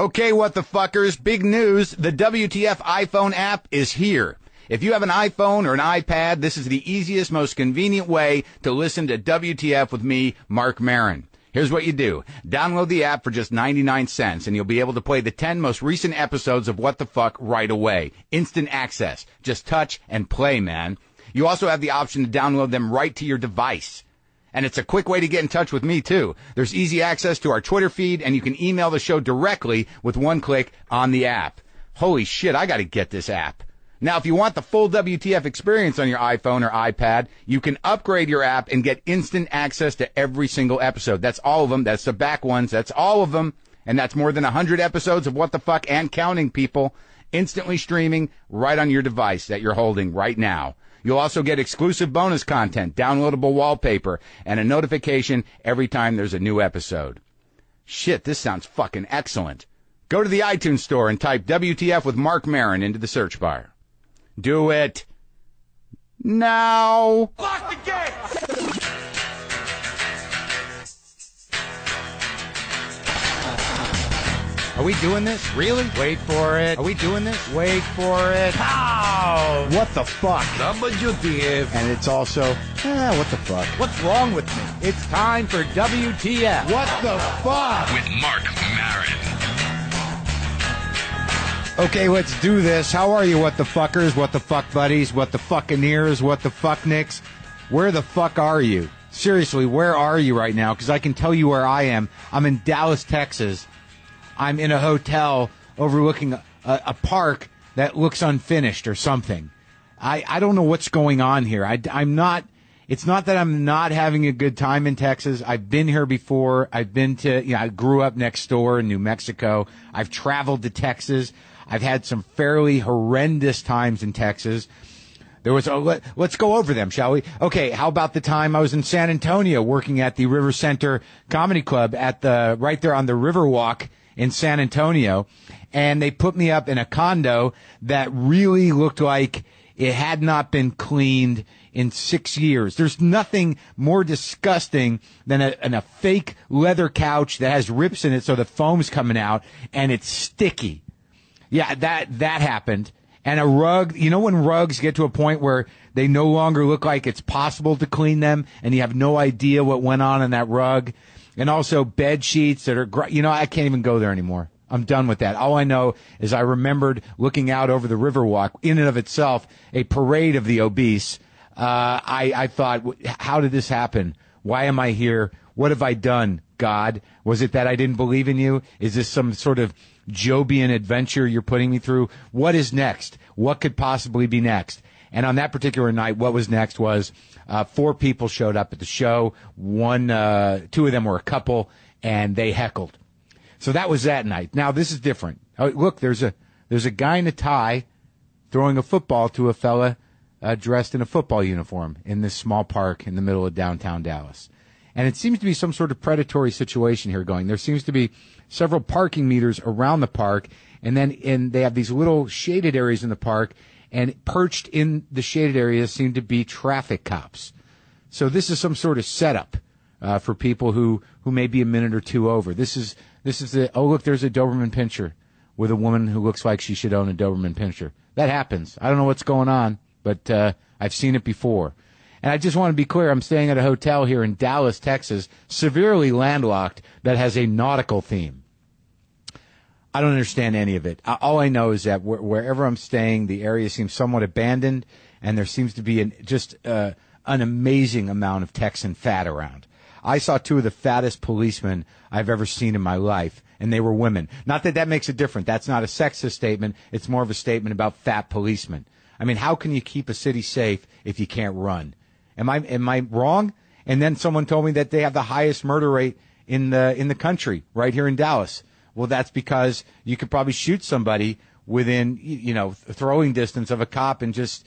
Okay, what the fuckers, big news, the WTF iPhone app is here. If you have an iPhone or an iPad, this is the easiest, most convenient way to listen to WTF with me, Marc Maron. Here's what you do. Download the app for just 99 cents, and you'll be able to play the 10 most recent episodes of What the Fuck right away. Instant access. Just touch and play, man. You also have the option to download them right to your device. And it's a quick way to get in touch with me, too. There's easy access to our Twitter feed, and you can email the show directly with one click on the app. Holy shit, I gotta get this app. Now, if you want the full WTF experience on your iPhone or iPad, you can upgrade your app and get instant access to every single episode. That's all of them. That's the back ones. That's all of them. And that's more than 100 episodes of What the Fuck and counting, people. Instantly streaming right on your device that you're holding right now. You'll also get exclusive bonus content, downloadable wallpaper, and a notification every time there's a new episode. Shit, this sounds fucking excellent. Go to the iTunes store and type WTF with Marc Maron into the search bar. Do it now. Lock the gate! Are we doing this? Really? Wait for it. Are we doing this? Wait for it. How? What the fuck? WTF. And it's also, what the fuck? What's wrong with me? It's time for WTF. What the fuck? With Marc Maron. Okay, let's do this. How are you, what the fuckers, what the fuck buddies, what the fuckineers, what the fucknicks? Where the fuck are you? Seriously, where are you right now? Because I can tell you where I am. I'm in Dallas, Texas. I'm in a hotel overlooking a park that looks unfinished or something. I don't know what's going on here. I'm not. It's not that I'm not having a good time in Texas. I've been here before. I've been to, I grew up next door in New Mexico. I've traveled to Texas. I've had some fairly horrendous times in Texas. There was, let's go over them, shall we? Okay, how about the time I was in San Antonio working at the River Center Comedy Club right there on the Riverwalk in San Antonio, and they put me up in a condo that really looked like it had not been cleaned in 6 years. There's nothing more disgusting than a fake leather couch that has rips in it so the foam's coming out, and it's sticky. Yeah, that happened. And a rug, when rugs get to a point where they no longer look like it's possible to clean them, and you have no idea what went on in that rug. And also bed sheets that are, I can't even go there anymore. I'm done with that. All I know is I remembered looking out over the Riverwalk, in and of itself, a parade of the obese. I thought, how did this happen? Why am I here? What have I done, God? Was it that I didn't believe in you? Is this some sort of Jobian adventure you're putting me through? What is next? What could possibly be next? And on that particular night, what was next was 4 people showed up at the show. 2 of them were a couple, and they heckled. So that was that night. Now this is different. Oh, look, there's a guy in a tie throwing a football to a fella dressed in a football uniform in this small park in the middle of downtown Dallas. And it seems to be some sort of predatory situation here going. There seems to be several parking meters around the park, and they have these little shaded areas in the park, and perched in the shaded areas seem to be traffic cops. So this is some sort of setup for people who may be a minute or two over. This is look, there's a Doberman Pinscher with a woman who looks like she should own a Doberman Pinscher. That happens. I don't know what's going on, but I've seen it before. And I just want to be clear, I'm staying at a hotel here in Dallas, Texas, severely landlocked, that has a nautical theme. I don't understand any of it. All I know is that wherever I'm staying, the area seems somewhat abandoned, and there seems to be an amazing amount of Texan fat around. I saw 2 of the fattest policemen I've ever seen in my life, and they were women. Not that makes it different. That's not a sexist statement. It's more of a statement about fat policemen. I mean, how can you keep a city safe if you can't run? Am I wrong? And then someone told me that they have the highest murder rate in the country right here in Dallas. Well, that's because you could probably shoot somebody within, throwing distance of a cop and just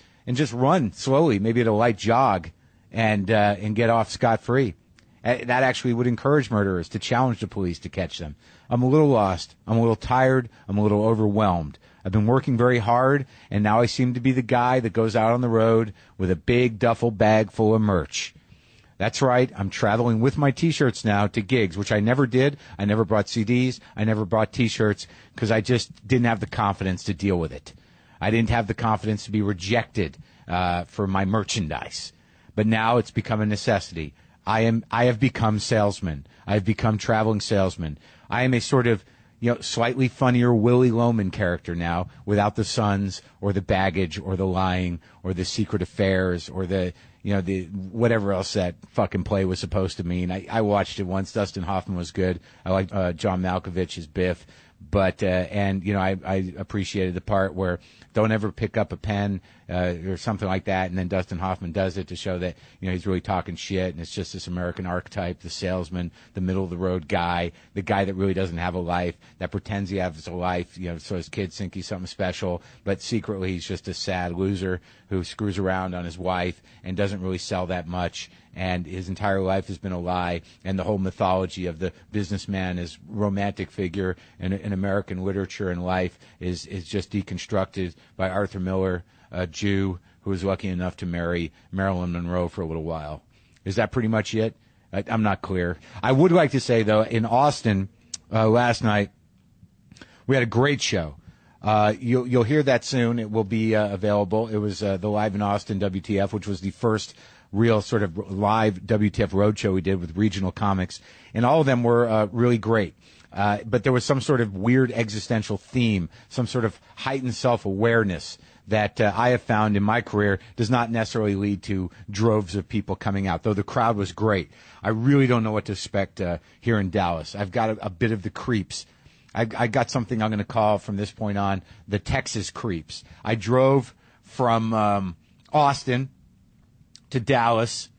run slowly, maybe at a light jog, and get off scot-free. That actually would encourage murderers to challenge the police to catch them. I'm a little lost. I'm a little tired. I'm a little overwhelmed. I've been working very hard, and now I seem to be the guy that goes out on the road with a big duffel bag full of merch. That's right. I'm traveling with my T-shirts now to gigs, which I never did. I never brought CDs. I never brought T-shirts because I just didn't have the confidence to deal with it. I didn't have the confidence to be rejected for my merchandise. But now it's become a necessity. I have become salesman. I have become traveling salesman. I am a sort of, slightly funnier Willie Loman character now, without the sons or the baggage or the lying or the secret affairs or the whatever else that fucking play was supposed to mean. I watched it once. Dustin Hoffman was good. I liked John Malkovich's Biff. But, I appreciated the part where don't ever pick up a pen or something like that, and then Dustin Hoffman does it to show that, he's really talking shit, and it's just this American archetype, the salesman, the middle-of-the-road guy, the guy that really doesn't have a life, that pretends he has a life, so his kids think he's something special, but secretly he's just a sad loser who screws around on his wife and doesn't really sell that much, and his entire life has been a lie, and the whole mythology of the businessman as romantic figure in American literature and life is just deconstructed by Arthur Miller, a Jew who was lucky enough to marry Marilyn Monroe for a little while. Is that pretty much it? I'm not clear. I would like to say, though, in Austin last night, we had a great show. You'll hear that soon. It will be available. It was the Live in Austin WTF, which was the first real sort of live WTF roadshow we did with regional comics, and all of them were really great. But there was some sort of weird existential theme, some sort of heightened self-awareness that I have found in my career does not necessarily lead to droves of people coming out, though the crowd was great. I really don't know what to expect here in Dallas. I've got a bit of the creeps. I got something I'm going to call from this point on the Texas creeps. I drove from Austin to Dallas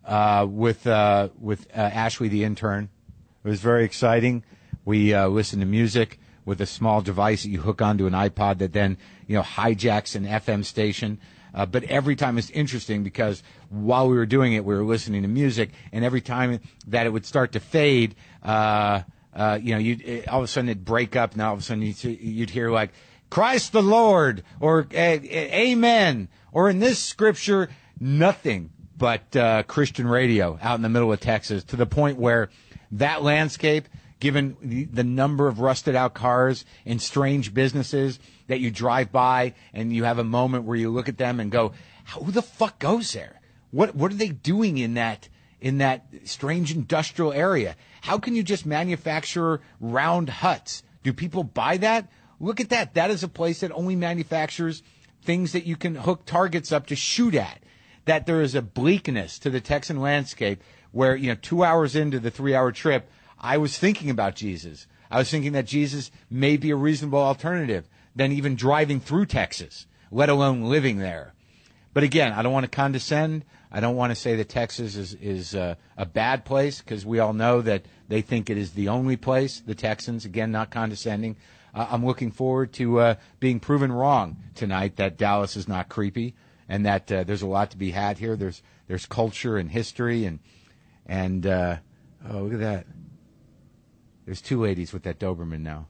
with Ashley the intern. It was very exciting. We listened to music with a small device that you hook onto an iPod that then hijacks an FM station. But every time it's interesting because while we were doing it, we were listening to music, and every time that it would start to fade, all of a sudden it'd break up, and all of a sudden you'd hear like Christ the Lord or Amen, or in this scripture, nothing but Christian radio out in the middle of Texas, to the point where that landscape, given the number of rusted out cars and strange businesses that you drive by and you have a moment where you look at them and go, who the fuck goes there? What are they doing in that strange industrial area? How can you just manufacture round huts? Do people buy that? Look at that. That is a place that only manufactures things that you can hook targets up to shoot at. That there is a bleakness to the Texan landscape where, 2 hours into the 3-hour trip, I was thinking about Jesus. I was thinking that Jesus may be a reasonable alternative than even driving through Texas, let alone living there. But again, I don't want to condescend. I don't want to say that Texas is a bad place, because we all know that they think it is the only place, the Texans, again, not condescending. I'm looking forward to being proven wrong tonight that Dallas is not creepy, and that there's a lot to be had here. There's culture and history, and oh, look at that. There's two ladies with that Doberman now.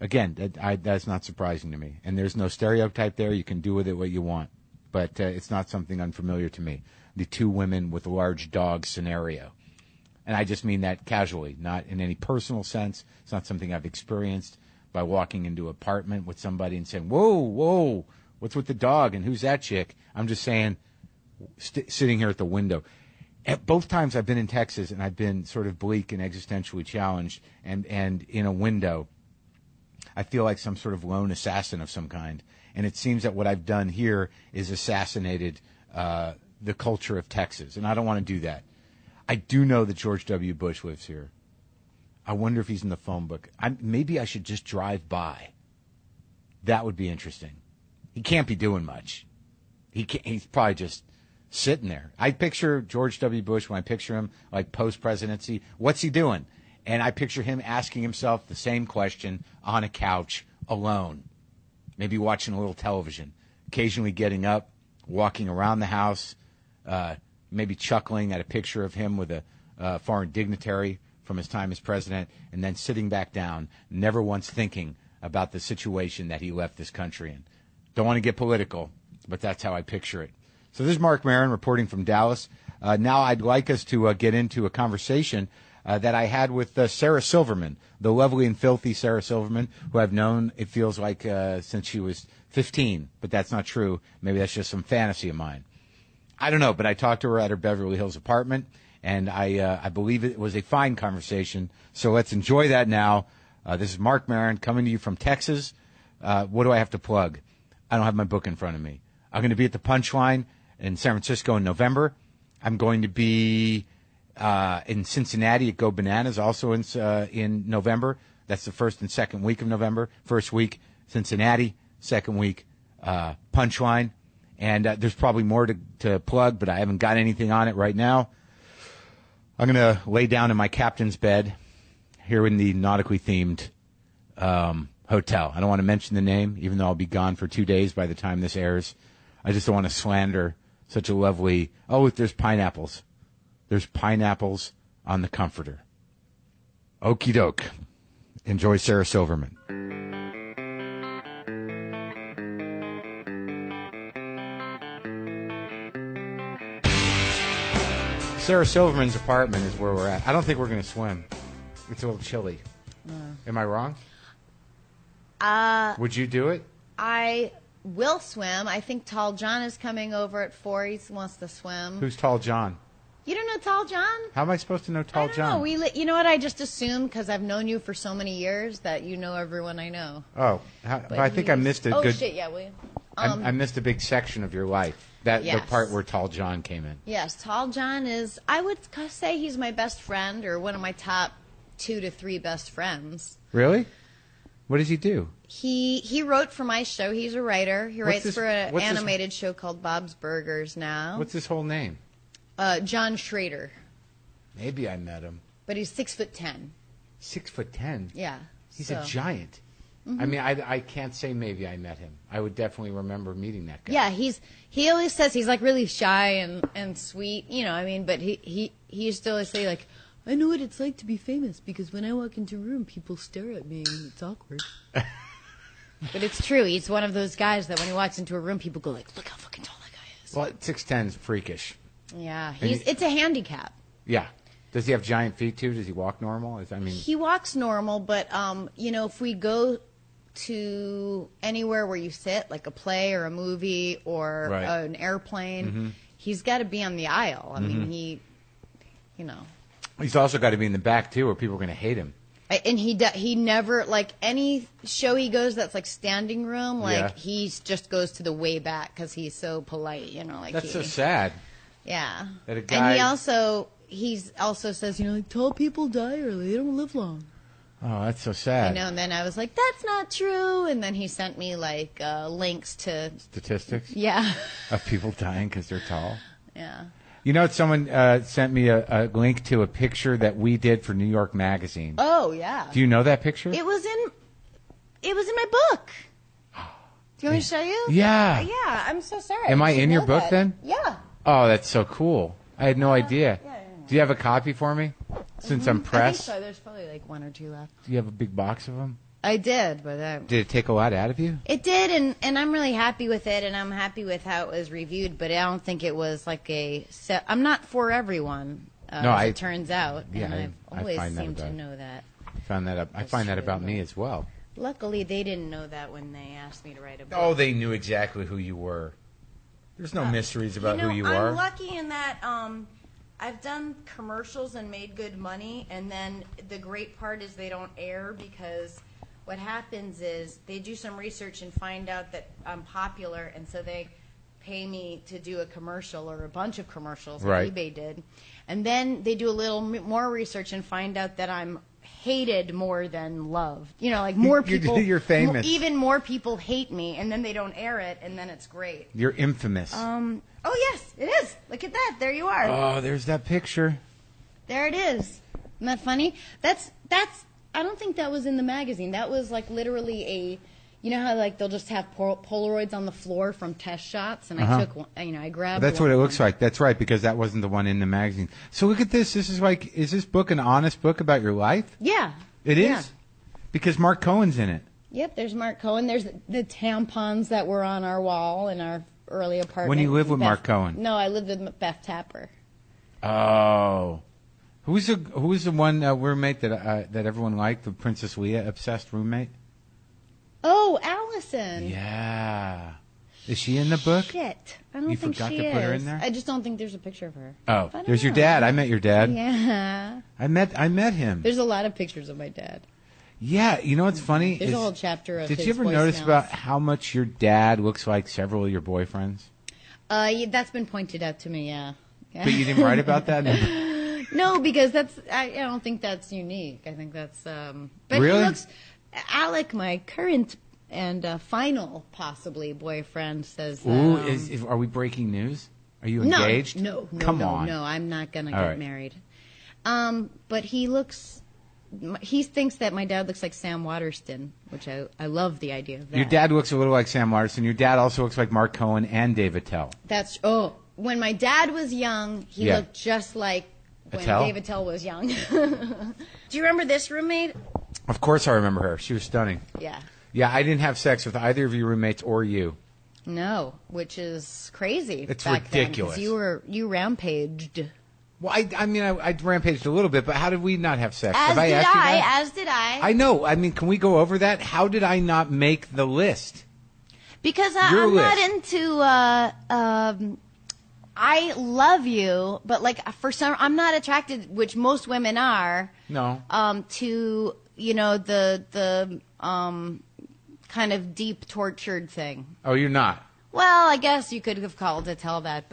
Again, that's not surprising to me. And there's no stereotype there. You can do with it what you want. But it's not something unfamiliar to me. The two women with large dogs scenario. And I just mean that casually, not in any personal sense. It's not something I've experienced by walking into an apartment with somebody and saying, whoa, what's with the dog and who's that chick? I'm just saying, sitting here at the window. At both times I've been in Texas and I've been sort of bleak and existentially challenged, and in a window, I feel like some sort of lone assassin of some kind. And it seems that what I've done here is assassinated the culture of Texas, and I don't want to do that. I do know that George W. Bush lives here. I wonder if he's in the phone book. Maybe I should just drive by. That would be interesting. He can't be doing much. He's probably just sitting there. I picture George W. Bush, when I picture him like post-presidency, what's he doing? And I picture him asking himself the same question on a couch alone, maybe watching a little television, occasionally getting up, walking around the house, maybe chuckling at a picture of him with a foreign dignitary from his time as president, and then sitting back down, never once thinking about the situation that he left this country in. Don't want to get political, but that's how I picture it. So this is Marc Maron reporting from Dallas. Now I'd like us to get into a conversation that I had with Sarah Silverman, the lovely and filthy Sarah Silverman, who I've known, it feels like, since she was 15. But that's not true. Maybe that's just some fantasy of mine. I don't know, but I talked to her at her Beverly Hills apartment, and I believe it was a fine conversation. So let's enjoy that now. This is Marc Maron coming to you from Texas. What do I have to plug? I don't have my book in front of me. I'm going to be at the Punchline in San Francisco in November. I'm going to be in Cincinnati at Go Bananas also in November. That's the first and second week of November. First week, Cincinnati. Second week, Punchline. And there's probably more to plug, but I haven't got anything on it right now. I'm going to lay down in my captain's bed here in the nautically themed hotel. I don't want to mention the name, even though I'll be gone for 2 days by the time this airs. I just don't want to slander such a lovely... Oh, look, there's pineapples. There's pineapples on the comforter. Okie doke. Enjoy Sarah Silverman. Sarah Silverman's apartment is where we're at. I don't think we're going to swim. It's a little chilly. Am I wrong? Would you do it? I will swim. I think Tall John is coming over at 4. He wants to swim. Who's Tall John? You don't know Tall John? How am I supposed to know Tall John? No, you know what? I just assumed because I've known you for so many years that you know everyone I know. Oh, but I think I missed a good... Oh, shit, yeah, William. I missed a big section of your life. The part where Tall John came in. Yes, Tall John is, I would say he's my best friend or one of my top 2 to 3 best friends. Really? What does he do? He wrote for my show. He's a writer. He writes for an animated show called Bob's Burgers now. What's his whole name? John Schrader. Maybe I met him. But he's 6'10". 6'10"? Yeah. He's a giant. Mm-hmm. I mean, I can't say maybe I met him. I would definitely remember meeting that guy. Yeah, he always says he's like really shy and sweet, you know. I mean, but he used to always say like, I know what it's like to be famous because when I walk into a room, people stare at me and it's awkward. But it's true. He's one of those guys that when he walks into a room, people go like, look how fucking tall that guy is. Well, 6'10" is freakish. Yeah, it's a handicap. Yeah. Does he have giant feet too? Does he walk normal? He walks normal, but you know, if we go to anywhere where you sit, like a play or a movie or an airplane, he's got to be on the aisle. I mean, you know. He's also got to be in the back too, or people are going to hate him. And he never, like, any show he goes that's like standing room, like he just goes to the way back because he's so polite, you know. Like that's so sad. Yeah. That a guy... And he also says, you know, like, tall people die early, they don't live long. Oh, that's so sad. I know, and then I was like, that's not true. And then he sent me, like, links to... Statistics? Yeah. Of people dying because they're tall? Yeah. You know, someone sent me a link to a picture that we did for New York Magazine. Oh, yeah. Do you know that picture? It was in my book. Do you want me to show you? Yeah. Yeah, I'm so sorry. Am I in your book then? Yeah. Oh, that's so cool. I had no idea. Yeah. Do you have a copy for me? Since I'm pressed? I think so. There's probably like 1 or 2 left. Do you have a big box of them? I did, but... Did it take a lot out of you? It did, and I'm really happy with it, and I'm happy with how it was reviewed, but I don't think it was like I'm not for everyone, it turns out, and I've always seemed to know that. I find that about me as well. Luckily, they didn't know that when they asked me to write a book. Oh, they knew exactly who you were. There's no mysteries about who you are. I'm lucky in that I've done commercials and made good money, and then the great part is they don't air because what happens is they do some research and find out that I'm popular, and so they pay me to do a commercial or a bunch of commercials like eBay did. And then they do a little more research and find out that I'm hated more than loved. You know, like more people... You're famous. Even more people hate me, and then they don't air it, and then it's great. You're infamous. Oh, yes, it is. Look at that. There you are. Oh, there's that picture. There it is. Isn't that funny? That's. I don't think that was in the magazine. That was like literally a... You know how like they'll just have Polaroids on the floor from test shots, and I took one, I grabbed. That's what it looks like. That's right, because that wasn't the one in the magazine. So look at this. This is like, is this book an honest book about your life? Yeah. It is? Because Mark Cohen's in it. Yep, there's Mark Cohen. There's the tampons that were on our wall in our early apartment. When you lived with Mark Cohen? No, I lived with Beth Tapper. Oh. Who's the one roommate that everyone liked? The Princess Leia obsessed roommate? Oh, Allison. Yeah. Is she in the book? Shit. I don't You think forgot she to is. put her in there? I just don't think there's a picture of her. Oh, But I there's don't your know. dad. I met your dad. Yeah. I met him. There's a lot of pictures of my dad. Yeah, you know what's funny? There's a whole chapter of Did his you ever voicemails. notice about how much your dad looks like several of your boyfriends? Yeah, that's been pointed out to me, yeah. But you didn't write about that? No, because I don't think that's unique. I think that's but Really? he looks Alec, my current and final possibly boyfriend, says Ooh, are we breaking news? Are you engaged? No, Come on. no, I'm not gonna All get right. married. But he thinks that my dad looks like Sam Waterston, which I love the idea of that. Your dad looks a little like Sam Waterston. Your dad also looks like Mark Cohen and Dave Attell. When my dad was young, he Yeah. looked just like when Attell? Dave Attell was young. Do you remember this roommate? Of course I remember her. She was stunning. Yeah. Yeah, I didn't have sex with either of your roommates or you. No, which is crazy. It's back ridiculous. Then, 'cause you rampaged. Well, I mean, I rampaged a little bit, but how did we not have sex? As have I did asked you that? As did I. I know. I mean, can we go over that? How did I not make the list? Because Your I'm not list. into. I love you, but like for some, I'm not attracted, which most women are. No. To the kind of deep tortured thing. Oh, you're not. Well, I guess you could have called to tell that,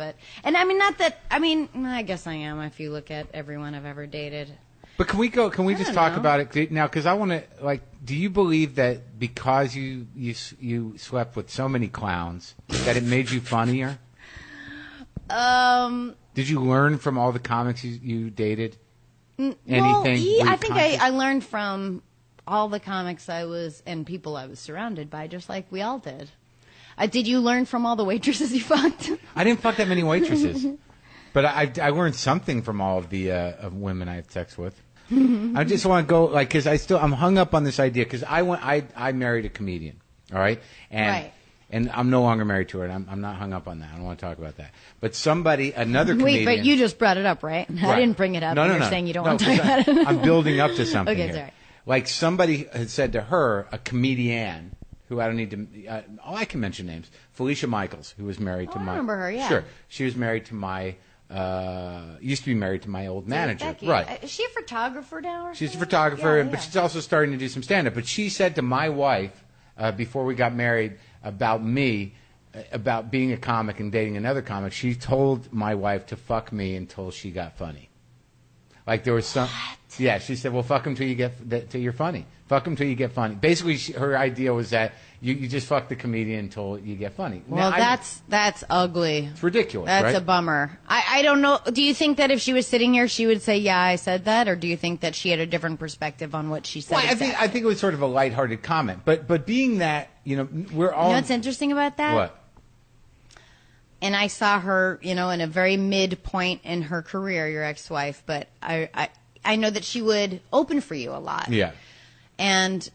and I mean, not that. I mean, I guess I am. If you look at everyone I've ever dated. But can we just don't talk know. about it now? Because I want to, like, do you believe that because you slept with so many clowns that it made you funnier? Did you learn from all the comics you dated? Anything? I think I learned from all the comics and people I was surrounded by, just like we all did. Did you learn from all the waitresses you fucked? I didn't fuck that many waitresses, but I learned something from all of the of women I had sex with. I just want to go because I'm hung up on this idea because I married a comedian, all right, and I'm no longer married to her, and I'm not hung up on that. I don't want to talk about that. But another comedian. Wait, but you just brought it up, right? I didn't bring it up. No, and no, you're no. saying you don't No, want to talk about it. I'm building up to something Okay, here. sorry. Like somebody had said to her, a comedian who I don't need to. I can mention names. Felicia Michaels, who was married to I my. remember her, yeah. Sure, she was married to my. Used to be married to my old manager. Becky. Right. Is she a photographer now? Or She's a something? photographer, Yeah, but yeah. she's also starting to do some stand-up. But she said to my wife before we got married about me, about being a comic and dating another comic. She told my wife to fuck me until she got funny. Like there was some. What? Yeah, she said, "Well, fuck him till you're funny. Fuck him till you get funny." Basically, her idea was that you just fuck the comedian until you get funny. Well, Now, that's ugly. it's ridiculous. That's right? a bummer. I don't know. Do you think that if she was sitting here, she would say, "Yeah, I said that," or do you think that she had a different perspective on what she said? Well, I think it was sort of a lighthearted comment, but being that we're all. You know what's interesting about that? What? And I saw her, in a very midpoint in her career, your ex-wife, but I know that she would open for you a lot. Yeah. And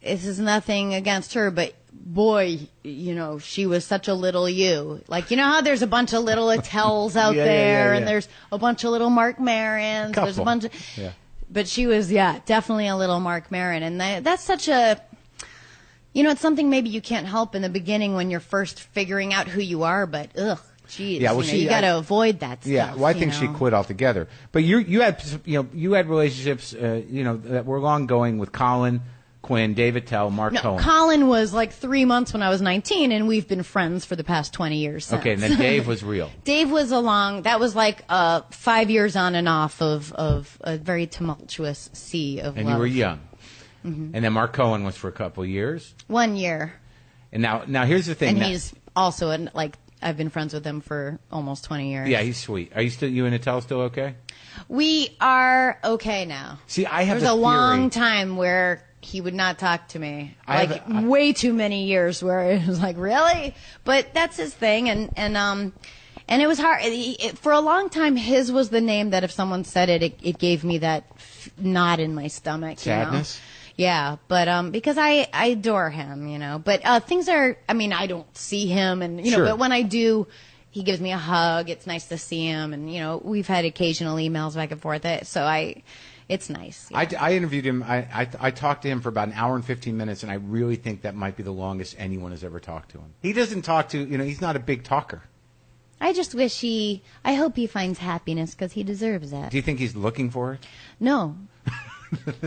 this is nothing against her, but boy, she was such a little you. Like, how there's a bunch of little Attells out Yeah, there, yeah. and there's a bunch of little Marc Marons. There's a Couple. bunch of, Yeah. but she was, definitely a little Marc Maron, and that's such a. It's something maybe you can't help in the beginning when you're first figuring out who you are, but geez, Yeah, well, you got to avoid that stuff. Yeah, well, I think she quit altogether. But you had relationships that were long going with Colin Quinn, David Tell, Mark No, Cohen. Colin was like 3 months when I was 19, and we've been friends for the past 20 years since. Okay, and then Dave was real. Dave was that was like 5 years on and off of a very tumultuous sea of And love. you were young. Mm-hmm. And then Mark Cohen was for a couple of years. 1 year. And now here's the thing. And Now- he's also, I've been friends with him for almost 20 years. yeah, he's sweet. Are you and Attell still okay? We are okay now. See, I have There's a a long theory. time where he would not talk to me. I Like have way too many years where it was like, really? But that's his thing, and it was hard. For a long time, his was the name that if someone said it gave me that knot in my stomach. Sadness? Yeah, but because I adore him, But things are. I mean, I don't see him, and Sure. But when I do, he gives me a hug. It's nice to see him, and we've had occasional emails back and forth. So it's nice. Yeah. I interviewed him. I talked to him for about an hour and 15 minutes, and I really think that might be the longest anyone has ever talked to him. He doesn't talk to, he's not a big talker. I just wish I hope he finds happiness because he deserves that. Do you think he's looking for it? No.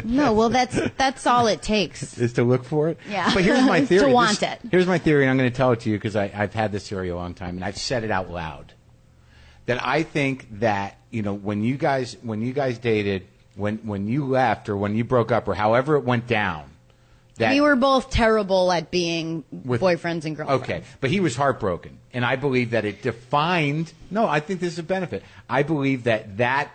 No, well, that's all it takes. Is to look for it? Yeah. But here's my theory. To want it. Here's my theory, and I'm going to tell it to you because I've had this theory a long time, and I've said it out loud. That I think that, when you guys dated, when you left or when you broke up or however it went down. We were both terrible at being boyfriends and girlfriends. Okay, but he was heartbroken, and I believe that it defined. No, I think this is a benefit. I believe that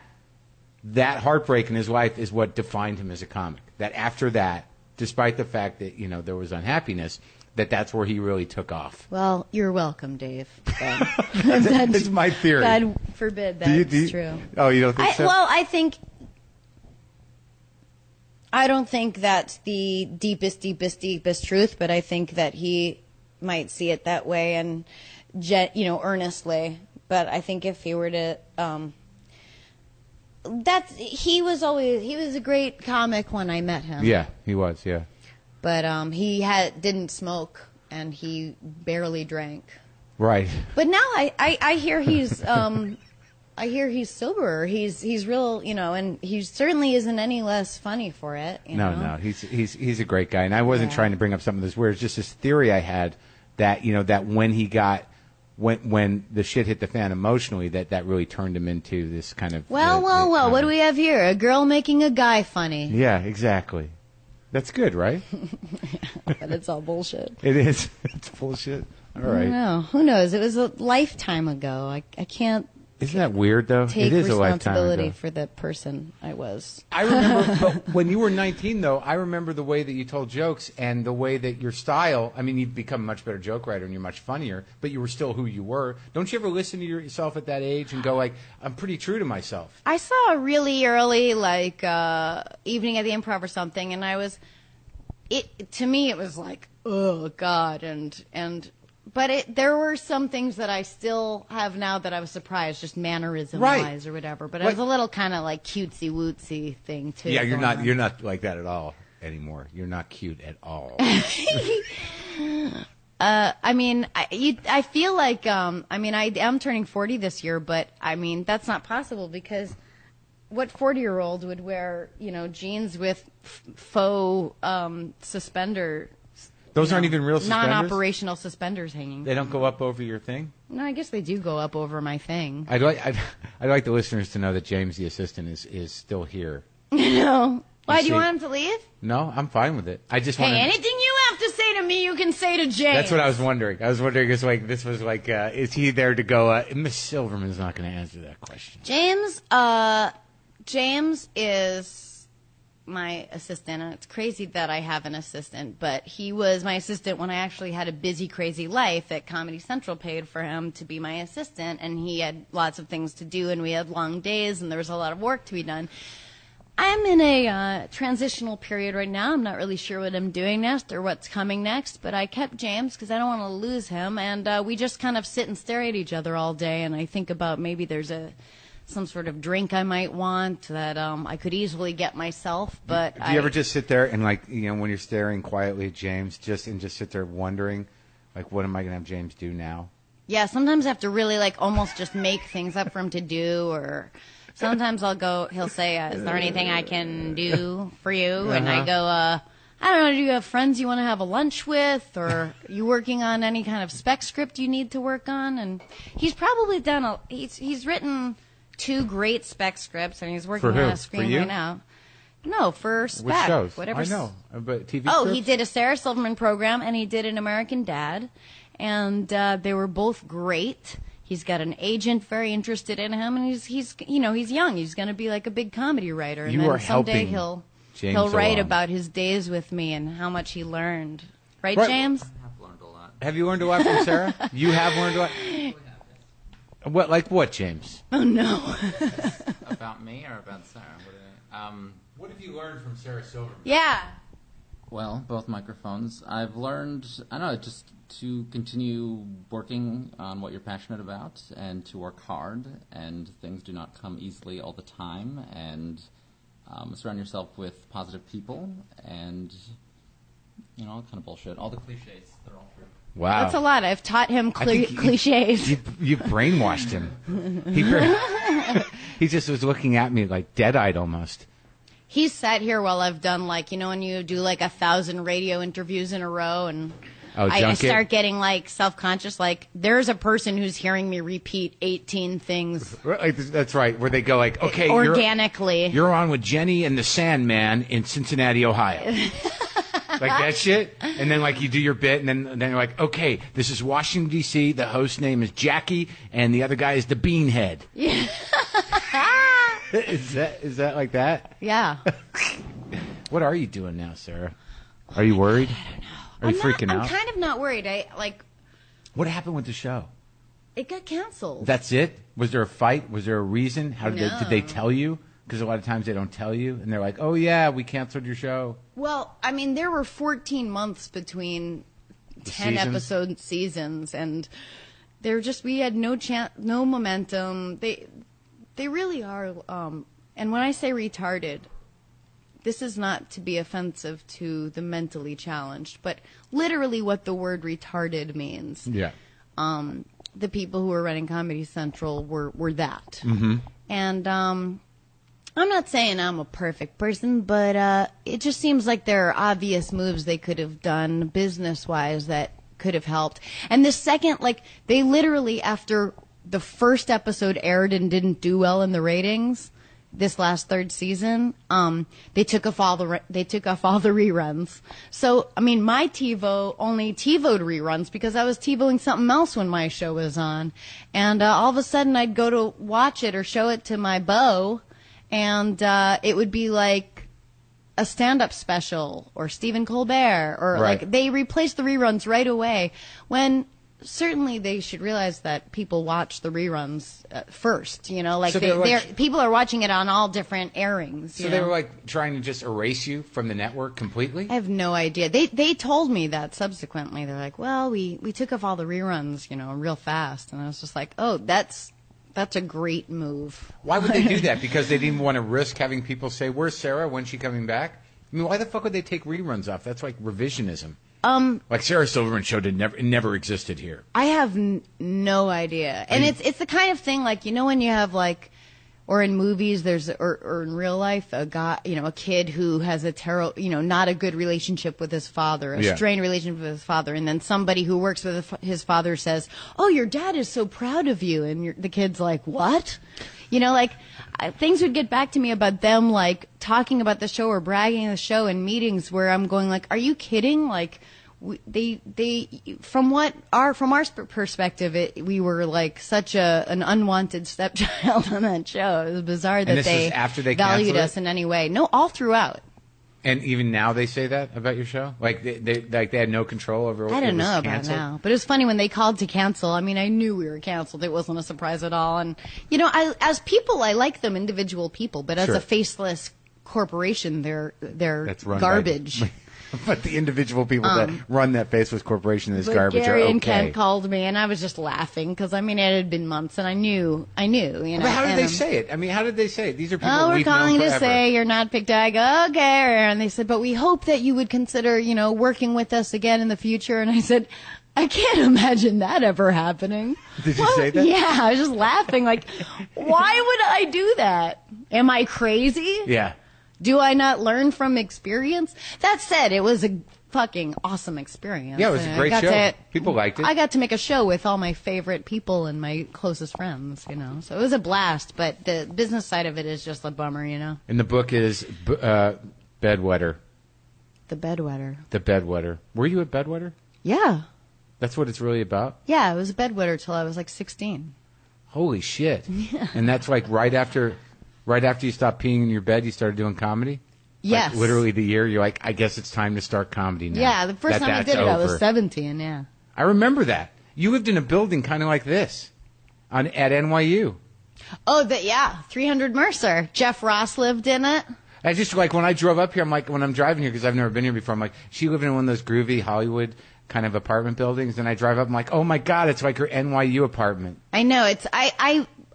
heartbreak in his life is what defined him as a comic. That after that, despite the fact that there was unhappiness, that's where he really took off. Well, you're welcome, Dave. That's my theory. God forbid that's true. Oh, you don't think so? Well, I don't think that's the deepest truth, but I think that he might see it that way and, earnestly. But I think if he were to, he was a great comic when I met him. Yeah, he was. Yeah. But he didn't smoke and he barely drank. Right. But now I hear he's he's sober. He's real, and he certainly isn't any less funny for it. No, he's a great guy, and I wasn't trying to bring up something that's weird. It's just this theory I had that that when the shit hit the fan emotionally, that really turned him into this kind of. Well. What do we have here? A girl making a guy funny. Yeah, exactly. That's good, right? But it's all bullshit. It is. It's bullshit. All right. I don't know. Who knows? It was a lifetime ago. I can't. Isn't that weird, though? Take it is a lifetime responsibility ago. for the person I was. I remember, but when you were 19, though, I remember the way that you told jokes and the way that your style. I mean, you've become a much better joke writer and you're much funnier, but you were still who you were. Don't you ever listen to yourself at that age and go like, "I'm pretty true to myself"? I saw a really early evening at the Improv or something, and to me it was like, oh God, But there were some things that I still have now that I was surprised, just mannerism-wise or whatever. But it was a little kind of like cutesy-wootsy thing too. Yeah, you're not like that at all anymore. You're not cute at all. I mean, I feel like I am turning 40 this year, but I mean that's not possible because what 40-year-old would wear jeans with faux suspender? Those aren't even real suspenders? Non-operational suspenders hanging. They don't go up over your thing? No, I guess they do go up over my thing. I'd like the listeners to know that James, the assistant, is still here. No. Why, do you want him to leave? No, I'm fine with it. I just want anything you have to say to me, you can say to James. That's what I was wondering. I was wondering is he there to go, Miss Silverman's not going to answer that question. James is my assistant, and it's crazy that I have an assistant, but he was my assistant when I actually had a busy, crazy life that Comedy Central paid for him to be my assistant, and he had lots of things to do, and we had long days, and there was a lot of work to be done. I'm in a transitional period right now. I'm not really sure what I'm doing next or what's coming next, but I kept James because I don't want to lose him, and we just kind of sit and stare at each other all day, and I think about maybe there's some sort of drink I might want that I could easily get myself, but do you ever just sit there and when you're staring quietly at James, just sit there wondering, what am I going to have James do now? Yeah, sometimes I have to really almost just make things up for him to do, or sometimes he'll say, is there anything I can do for you? And I go, I don't know, do you have friends you want to have a lunch with, or are you working on any kind of spec script you need to work on? And he's probably done he's written 2 great spec scripts, and he's working on a screen right now. No, for spec. Which shows? Whatever. I know, but TV Oh, scripts? he did a Sarah Silverman program, and he did an American Dad, and they were both great. He's got an agent very interested in him, and he's young. He's going to be like a big comedy writer, and then someday he'll write about his days with me and how much he learned. Right, James? I have learned a lot. Have you learned a lot from Sarah? You have learned a lot. What, James? Oh, no. About me or about Sarah? What have you learned from Sarah Silverman? Yeah. Well, both microphones. I've learned, I don't know, just to continue working on what you're passionate about and to work hard, and things do not come easily all the time, and surround yourself with positive people, and, all kind of bullshit. All the cliches, they're all true. Wow. That's a lot. I've taught him cliches. You brainwashed him. He just was looking at me like dead-eyed almost. He's sat here while I've done when you do 1,000 radio interviews in a row, and I start getting self-conscious. There's a person who's hearing me repeat 18 things. That's right. Where they go okay, organically. You're on with Jenny and the Sandman in Cincinnati, Ohio. That shit. And then you do your bit, and then you're like, okay, this is Washington D.C. The host name is Jackie, and the other guy is the Beanhead. Yeah. Is that like that? Yeah. What are you doing now, Sarah? Are you worried? I don't know. Are you freaking out? I'm kind of not worried. What happened with the show? It got canceled. That's it? Was there a fight? Was there a reason? Did they tell you? Because a lot of times they don't tell you, and they're like, "Oh yeah, we canceled your show." Well, there were 14 months between 10 episode seasons, and we had no momentum. They really are. And when I say retarded, this is not to be offensive to the mentally challenged, but literally what the word retarded means. Yeah. The people who were running Comedy Central were that. Mm-hmm. And I'm not saying I'm a perfect person, but it just seems like there are obvious moves they could have done business-wise that could have helped. And the second, they literally, after the first episode aired and didn't do well in the ratings, this last third season, they took off all the reruns. So, my TiVo only TiVo'd reruns because I was TiVoing something else when my show was on. And all of a sudden I'd go to watch it or show it to my beau, and it would be like a stand-up special or Stephen Colbert, or right. They replaced the reruns right away, when certainly they should realize that people watch the reruns first, so people are watching it on all different airings. So they were trying to just erase you from the network completely? I have no idea. They told me that subsequently. They're like, well, we took off all the reruns, real fast. And I was just like, oh, that's a great move. Why would they do that? Because they didn't want to risk having people say, where's Sarah? When's she coming back? Why the fuck would they take reruns off? That's like revisionism. Sarah Silverman show never existed here. I have no idea. And it's the kind of thing when you have or in movies or in real life, a guy, a kid who has a terrible, not a good relationship with his father, a strained relationship with his father, and then somebody who works with his father says, "Oh, your dad is so proud of you," and the kid's like, "What?" Things would get back to me about them talking about the show or bragging the show in meetings where I'm going "Are you kidding?" From our perspective, we were such an unwanted stepchild on that show. It was bizarre that they after they valued us in any way. No, all throughout. And even now they say that about your show? They had no control over what I don't know about canceled? now. But it was funny when they called to cancel. I knew we were canceled. It wasn't a surprise at all. And, as people, I like them, individual people. But as a faceless corporation, they're garbage. But the individual people that run that faceless corporation is garbage Gary are okay. and Kent called me, and I was just laughing because it had been months, and I knew. But how did they say it? How did they say it? These are people we're we've calling known to forever. say you're not picked. I go, okay, and they said, but we hope that you would consider, working with us again in the future. And I said, I can't imagine that ever happening. Did you say that? Yeah, I was just laughing. Why would I do that? Am I crazy? Yeah. Do I not learn from experience? That said, it was a fucking awesome experience. Yeah, it was a great show. People liked it. I got to make a show with all my favorite people and my closest friends, So it was a blast, but the business side of it is just a bummer, And the book is Bedwetter. The Bedwetter. The Bedwetter. Were you at Bedwetter? Yeah. That's what it's really about? Yeah, I was a bedwetter till I was 16. Holy shit. Yeah. And that's right after you stopped peeing in your bed, you started doing comedy? Yes. Literally the year, you're like, I guess it's time to start comedy now. Yeah, the first time I did it, I was 17, yeah. I remember that. You lived in a building kind of like this at NYU. Oh, 300 Mercer. Jeff Ross lived in it. I just like when I drove up here. I'm like when I'm driving here because I've never been here before. I'm like, she living in one of those groovy Hollywood kind of apartment buildings, and I drive up. I'm like, oh my god, it's like her NYU apartment. I know.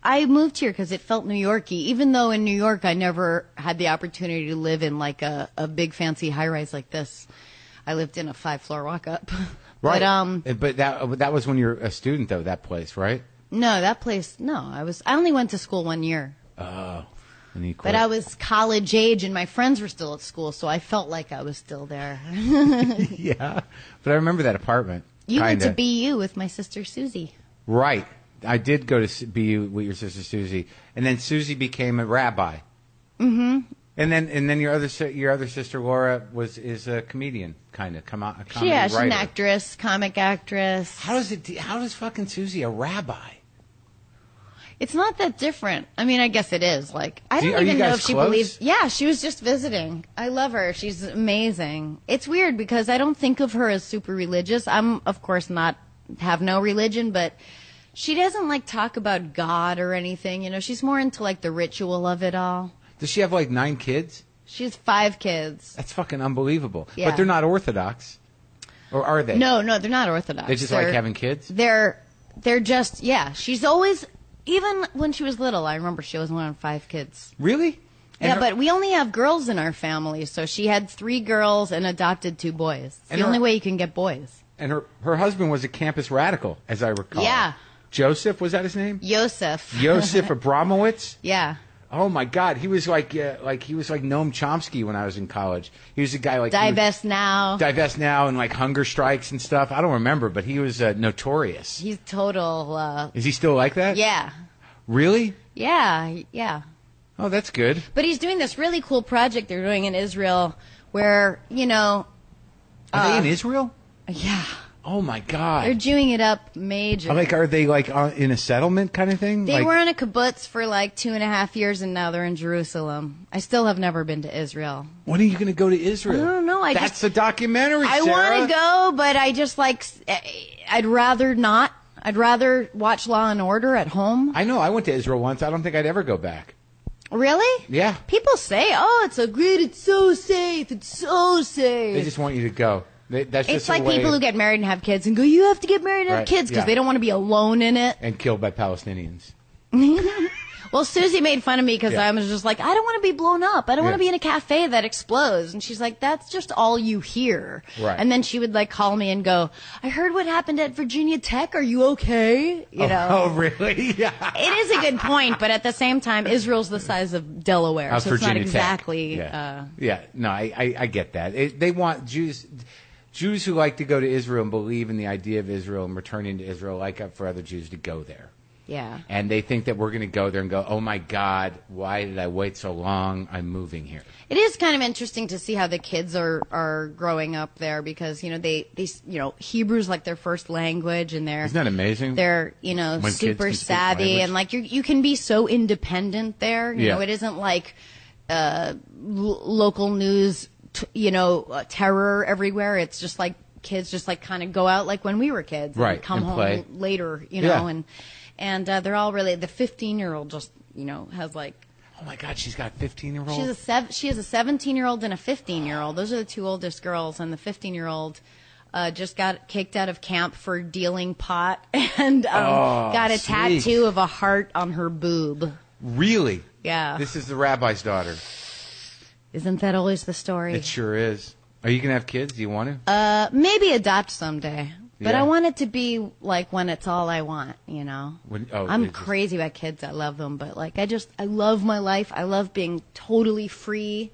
I moved here because it felt New Yorky, even though in New York I never had the opportunity to live in like a big fancy high rise like this. I lived in a 5-floor walk up. Right. But that was when you were a student though. That place, right? No, that place. No, I only went to school 1 year. Oh. And you But I was college age, and my friends were still at school, so I felt like I was still there. Yeah, but I remember that apartment. You went to BU with my sister Susie. Right. I did go to BU with your sister Susie, and then Susie became a rabbi. Mm-hmm. And then your other sister Laura is a comedian, kind of. Yeah, she's an actress, comic actress. How does fucking Susie a rabbi? It's not that different. I mean, I guess it is. Like, I don't even know if she close? believes. Yeah, she was just visiting. I love her. She's amazing. It's weird because I don't think of her as super religious. I'm, of course, have no religion, but she doesn't like talk about God or anything. You know, she's more into like the ritual of it all. Does she have like 9 kids? She has 5 kids. That's fucking unbelievable. Yeah. But they're not Orthodox, or are they? No, they're not Orthodox. They just like having kids. They're just She's always. Even when she was little, I remember she always wanted 5 kids. Really? But we only have girls in our family, so she had 3 girls and adopted 2 boys. It's the only way you can get boys. And her husband was a campus radical, as I recall. Yeah. Joseph, was that his name? Yosef Abramowitz? Yeah. Oh my God, he was like Noam Chomsky when I was in college. He was a guy like Divest Now, and like hunger strikes and stuff. I don't remember, but he was notorious. He's total. Is he still like that? Yeah. Really? Yeah. Oh, that's good. But he's doing this really cool project they're doing in Israel, where Are they in Israel? Yeah. Oh my God. They're Jewing it up major. Like, are they like in a settlement kind of thing? They were in a kibbutz for like 2.5 years, and now they're in Jerusalem. I still have never been to Israel. When are you going to go to Israel? I don't know. That's a documentary, I Sarah. want to go, but I just I'd rather not. I'd rather watch Law and Order at home. I know. I went to Israel once. I don't think I'd ever go back. Really? Yeah. People say, "Oh, it's so great. It's so safe. It's so safe." They just want you to go. It's like people who get married and have kids and go, "You have to get married and have kids," because they don't want to be alone in it. And killed by Palestinians. Well, Susie made fun of me because I was just like, I don't want to be blown up. I don't want to be in a cafe that explodes. And she's like, that's just all you hear. Right. And then she would like call me and go, I heard what happened at Virginia Tech. Are you okay? You know. Oh, really? Yeah. It is a good point, but at the same time, Israel's the size of Delaware, so it's not Virginia exactly. Tech. Yeah. No, I get that. They want Jews who like to go to Israel and believe in the idea of Israel and returning to Israel, like for other Jews to go there. Yeah. And they think that we're going to go there and go, oh my God, why did I wait so long? I'm moving here. It is kind of interesting to see how the kids are growing up there because, they Hebrew's like their first language and Isn't that amazing? They're, super savvy and like you can be so independent there. You know, it isn't like local news, terror everywhere. It's just like kids just like kind of go out like when we were kids and come home play later, and they're all really, the 15-year-old just, has like, oh my God, she's got 15-year-old? She has a 17-year-old and a 15-year-old. Those are the 2 oldest girls, and the 15-year-old just got kicked out of camp for dealing pot and got a tattoo of a heart on her boob. Really? Yeah. This is the rabbi's daughter. Isn't that always the story? It sure is. Are you going to have kids? Do you want to? Maybe adopt someday. But I want it to be like when it's all I want, I'm crazy about kids. I love them. But like, I love my life. I love being totally free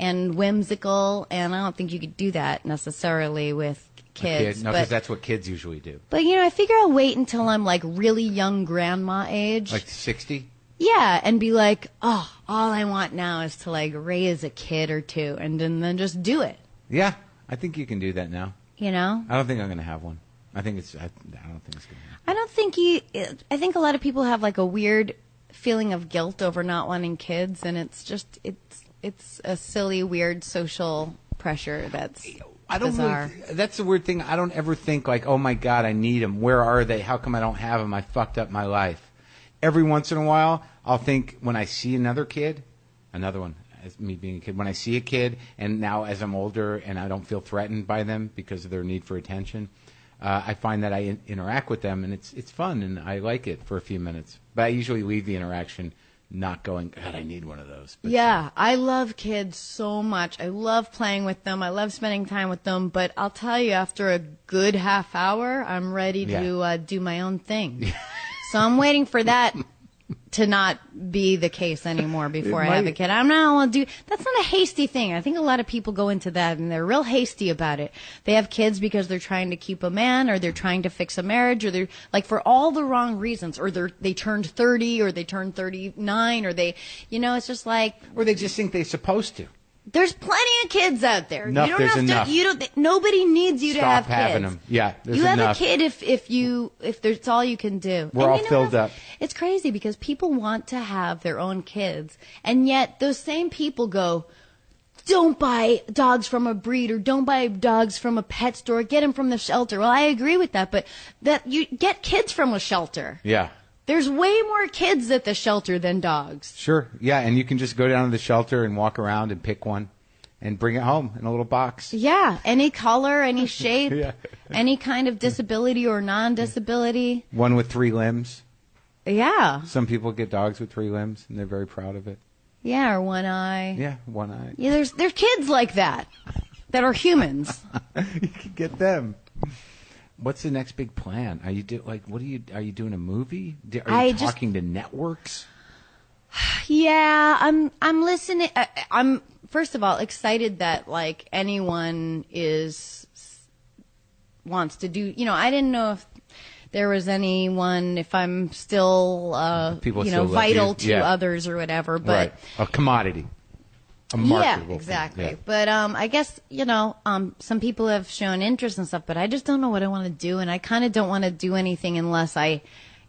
and whimsical. And I don't think you could do that necessarily with kids. No, because that's what kids usually do. But, I figure I'll wait until I'm like really young grandma age. Like 60? Yeah, and be like, oh, all I want now is to like raise a kid or 2 and then just do it. Yeah, I think you can do that now. I don't think I'm going to have one. I don't think it's going to happen. I think a lot of people have like a weird feeling of guilt over not wanting kids, and it's just it's a silly, weird social pressure that's bizarre. That's the weird thing. I don't ever think like, oh my God, I need them. Where are they? How come I don't have them? I fucked up my life. Every once in a while, I'll think when I see another one, as me being a kid. When I see a kid, and now as I'm older and I don't feel threatened by them because of their need for attention, I find that I interact with them, and it's fun, and I like it for a few minutes. But I usually leave the interaction not going, God, I need one of those. But yeah, I love kids so much. I love playing with them. I love spending time with them. But I'll tell you, after a good half hour, I'm ready to do my own thing. So I'm waiting for that to not be the case anymore before I have a kid. I'm not want to do. That's not a hasty thing. I think a lot of people go into that and they're real hasty about it. They have kids because they're trying to keep a man, or they're trying to fix a marriage, or they're like for all the wrong reasons, or they turned 30, or they turned 39, or they, it's just like, or they just think they're supposed to. There's plenty of kids out there. Enough, there's enough. Nobody needs you to have Stop having kids. them. Yeah, there's you enough. have a kid if that's all you can do. We're all filled up. It's crazy because people want to have their own kids, and yet those same people go, don't buy dogs from a breeder, don't buy dogs from a pet store, get them from the shelter. Well, I agree with that, but that you get kids from a shelter. Yeah. There's way more kids at the shelter than dogs. Sure, yeah, and you can just go down to the shelter and walk around and pick one and bring it home in a little box. Yeah, any color, any shape, Yeah. any kind of disability or non-disability. One with 3 limbs. Yeah. Some people get dogs with 3 limbs, and they're very proud of it. Yeah, or one eye. Yeah, 1 eye. Yeah, there's kids like that are humans. You can get them. What's the next big plan? Are you doing a movie? Are you talking to networks? Yeah, I'm listening. I'm first of all excited that like anyone wants to do. I didn't know if there was anyone, if I'm still vital to others or whatever. But right. A commodity. A marketable yeah, exactly. thing. Yeah. But I guess some people have shown interest and stuff, but I just don't know what I want to do, and I kind of don't want to do anything unless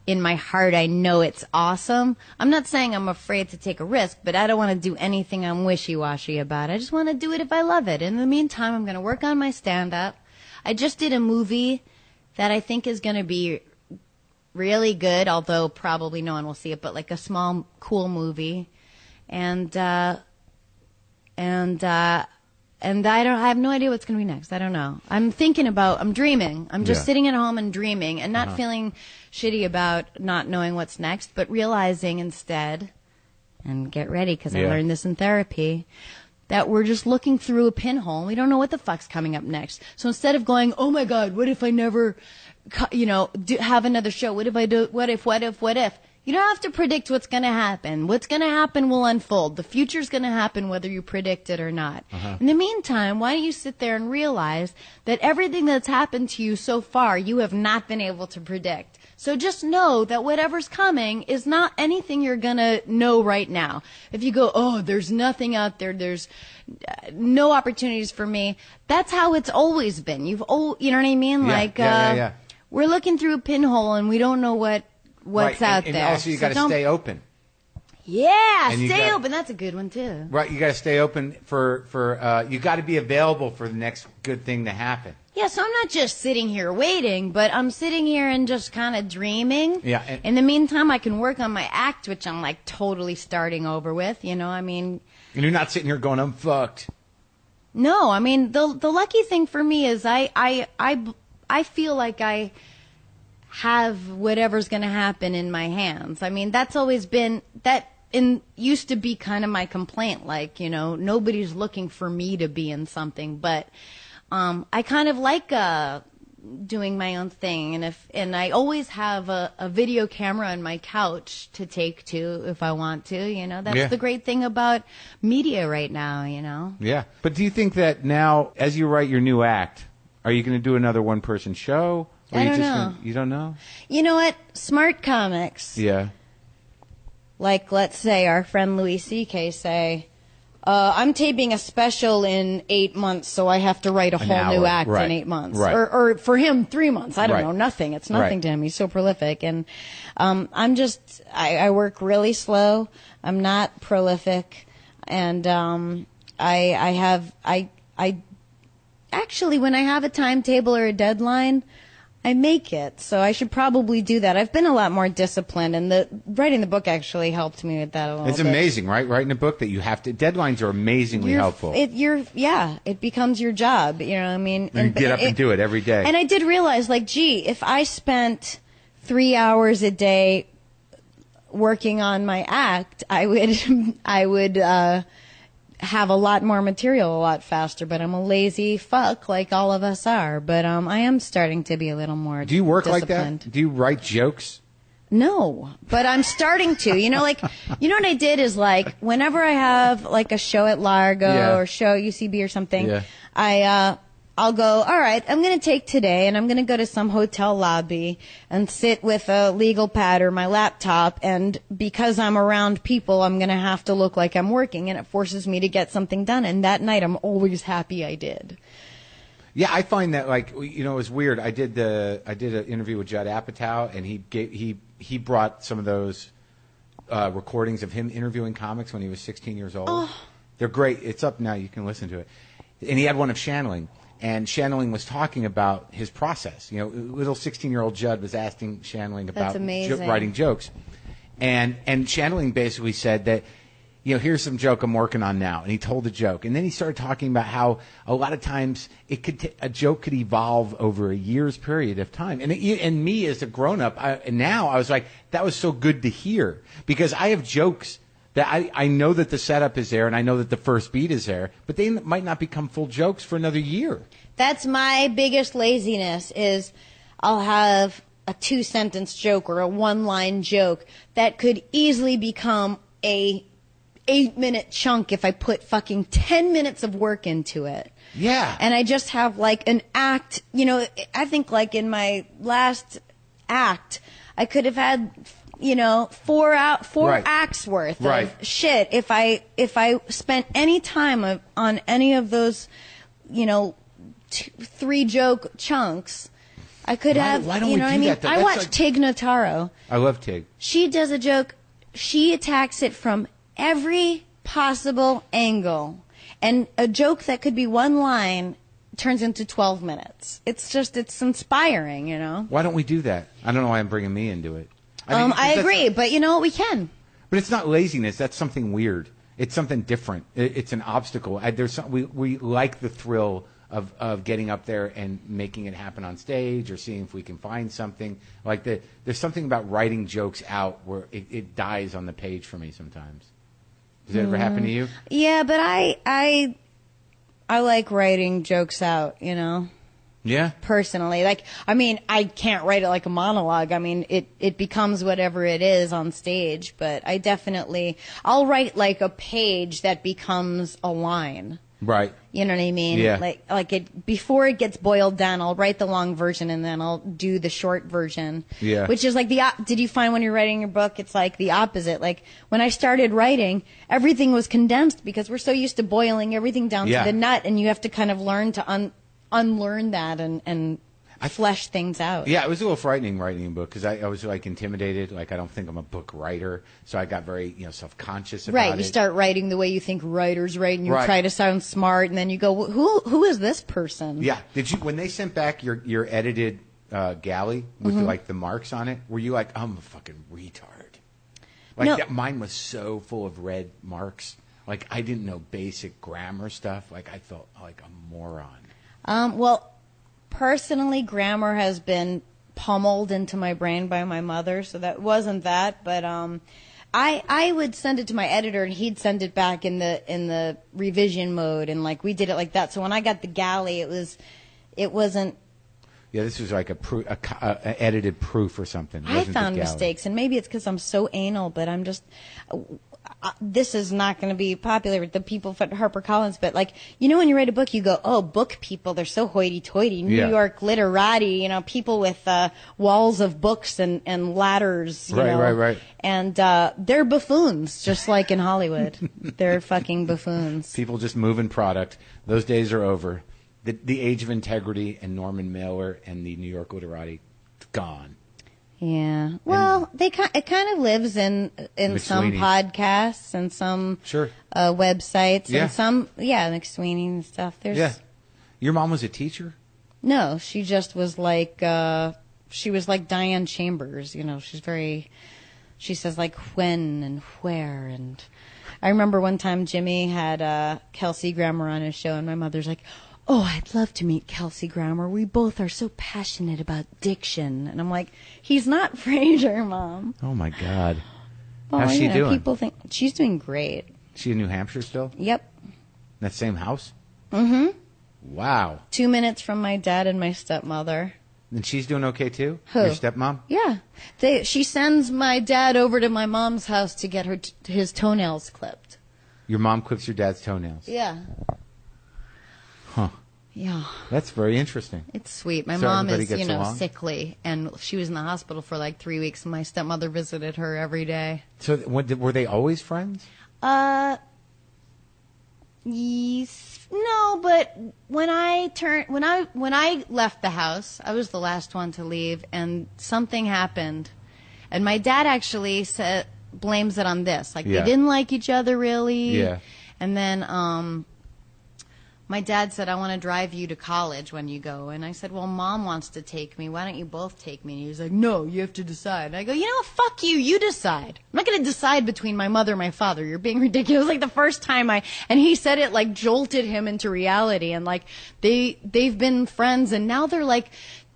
in my heart, I know it's awesome. I'm not saying I'm afraid to take a risk, but I don't want to do anything I'm wishy-washy about. I just want to do it if I love it. In the meantime, I'm going to work on my stand-up. I just did a movie that I think is going to be really good, although probably no one will see it, but like a small, cool movie. And I have no idea what's going to be next. I don't know. I'm dreaming. I'm just sitting at home and dreaming and not feeling shitty about not knowing what's next, but realizing instead, and get ready because I learned this in therapy, that we're just looking through a pinhole and we don't know what the fuck's coming up next. So instead of going, oh my God, what if I never, have another show? What if I do, what if? You don't have to predict what's going to happen. What's going to happen will unfold. The future's going to happen whether you predict it or not. In the meantime, why don't you sit there and realize that everything that's happened to you so far, you have not been able to predict. So just know that whatever's coming is not anything you're going to know right now. If you go, oh, there's nothing out there, there's no opportunities for me, that's how it's always been. You know what I mean? We're looking through a pinhole and we don't know what's right. out and there. Also, you got to stay open. Yeah, stay open. That's a good one too. Right, you got to stay open for you got to be available for the next good thing to happen. Yeah, so I'm not just sitting here waiting, but I'm sitting here and just kind of dreaming. Yeah. In the meantime, I can work on my act, which I'm like totally starting over with. And you're not sitting here going, I'm fucked. No, I mean the lucky thing for me is I feel like I have whatever's going to happen in my hands. I mean, that's always been used to be kind of my complaint. Like, nobody's looking for me to be in something, but I kind of like doing my own thing, and I always have a video camera on my couch to take to if I want to. That's the great thing about media right now. Yeah, but do you think that now, as you write your new act, are you going to do another one-person show? Or I don't know. You don't know? You know what? Smart comics. Yeah. Like, let's say our friend Louis C.K. say, I'm taping a special in 8 months, so I have to write a whole new act in 8 months. Right. Or for him, 3 months. I don't know. Nothing. It's nothing Right. to him. He's so prolific. And I work really slow. I'm not prolific. And I actually, when I have a timetable or a deadline, I make it, so I should probably do that. I've been a lot more disciplined, and writing the book actually helped me with that a little bit. It's amazing, right? Writing a book that you have to. Deadlines are amazingly helpful. It becomes your job. You know what I mean? And get up and do it every day. And I did realize, like, gee, if I spent 3 hours a day working on my act, I would have a lot more material a lot faster. But I'm a lazy fuck, like all of us are. But I am starting to be a little more. Do you work disciplined. like that? Do you write jokes? No, but I'm starting to. You know, like, you know what I did is, like, whenever I have like a show at Largo or show at UCB or something, I'll go, all right, I'm going to take today and I'm going to go to some hotel lobby and sit with a legal pad or my laptop, and because I'm around people, I'm going to have to look like I'm working, and it forces me to get something done, and that night I'm always happy I did. Yeah, I find that, like, you know, it was weird. I did an interview with Judd Apatow, and he brought some of those recordings of him interviewing comics when he was 16 years old. Oh. They're great. It's up now. You can listen to it. And he had one of Shanling. And Shanling was talking about his process. You know, little 16-year-old Judd was asking Shanling about writing jokes. And Shanling basically said that, you know, here's some joke I'm working on now. And he told a joke. And then he started talking about how a lot of times a joke could evolve over a year's period of time. And me as a grown-up, now I was like, that was so good to hear. Because I have jokes that I know that the setup is there and I know that the first beat is there, but they might not become full jokes for another year. That's my biggest laziness, is I'll have a 2-sentence joke or a 1-line joke that could easily become a 8-minute chunk if I put fucking 10 minutes of work into it. Yeah. And I just have like an act, you know, I think like in my last act, I could have had, you know, four acts worth of shit if I spent any time on any of those, you know, 3 joke chunks. I could have, why don't you know we what I do mean? that? I watch Tig Notaro. I love Tig. She does a joke. She attacks it from every possible angle. And a joke that could be 1 line turns into 12 minutes. It's inspiring, you know? Why don't we do that? I don't know why I'm bringing me into it. I agree, but you know what? We can. But it's not laziness. That's something weird. It's something different. It's an obstacle. We like the thrill of getting up there and making it happen on stage, or seeing if we can find something. Like there's something about writing jokes out where it dies on the page for me sometimes. Does that ever happen to you? Yeah, but I like writing jokes out, you know? Yeah? Personally. Like, I mean, I can't write it like a monologue. I mean, it becomes whatever it is on stage, but I'll write like a page that becomes a line. Right. You know what I mean? Yeah. Before it gets boiled down, I'll write the long version and then I'll do the short version. Yeah. Which is like did you find when you're writing your book, it's like the opposite. Like when I started writing, everything was condensed because we're so used to boiling everything down to the nut, and you have to kind of learn to unlearn that and flesh things out. Yeah, it was a little frightening writing a book because I was like intimidated. Like, I don't think I'm a book writer, so I got very self-conscious about it. Right, you start writing the way you think writers write, and you try to sound smart, and then you go, who is this person? Yeah. Did you, when they sent back your edited galley with like the marks on it, were you like, I'm a fucking retard? Like, No. mine was so full of red marks. Like, I didn't know basic grammar stuff. Like, I felt like a moron. Well, personally, grammar has been pummeled into my brain by my mother, so that wasn't that. But I would send it to my editor, and he'd send it back in the revision mode, and like we did it like that. So when I got the galley, it wasn't. Yeah, this was like a edited proof or something. I found mistakes, and maybe it's because I'm so anal, but I'm just. This is not going to be popular with the people at HarperCollins, but like, you know, when you write a book, you go, oh, book people, they're so hoity-toity. New York literati, people with walls of books and ladders. Right. And they're buffoons, just like in Hollywood. They're fucking buffoons. People just moving product. Those days are over. The age of integrity and Norman Mailer and the New York literati, gone. Yeah. Well, it kind of lives in some podcasts and some websites and some McSweeney and stuff. Yeah. Your mom was a teacher? No, she just was like, she was like Diane Chambers, you know, she says like when and where, and I remember one time Jimmy had Kelsey Grammer on his show, and my mother's like, oh, I'd love to meet Kelsey Grammer. We both are so passionate about diction. And I'm like, he's not Frasier, Mom. Oh, my God. Well, How's she doing? People think she's doing great. She in New Hampshire still? Yep. That same house? Mm-hmm. Wow. 2 minutes from my dad and my stepmother. And she's doing okay, too? Who? Your stepmom? Yeah. She sends my dad over to my mom's house to get his toenails clipped. Your mom clips your dad's toenails? Yeah. Huh. Yeah. That's very interesting. It's sweet. My So mom everybody is, gets along? sickly, and she was in the hospital for like 3 weeks, and my stepmother visited her every day. So were they always friends? Yes, no, but when I left the house, I was the last one to leave, and something happened, and my dad actually blames it on this, like Yeah. they didn't like each other really. Yeah. And then my dad said, I want to drive you to college when you go. And I said, well, Mom wants to take me. Why don't you both take me? And he was like, no, you have to decide. And I go, fuck you. You decide. I'm not going to decide between my mother and my father. You're being ridiculous. Like the first time and he said it like jolted him into reality. And like they've been friends, and now they're like,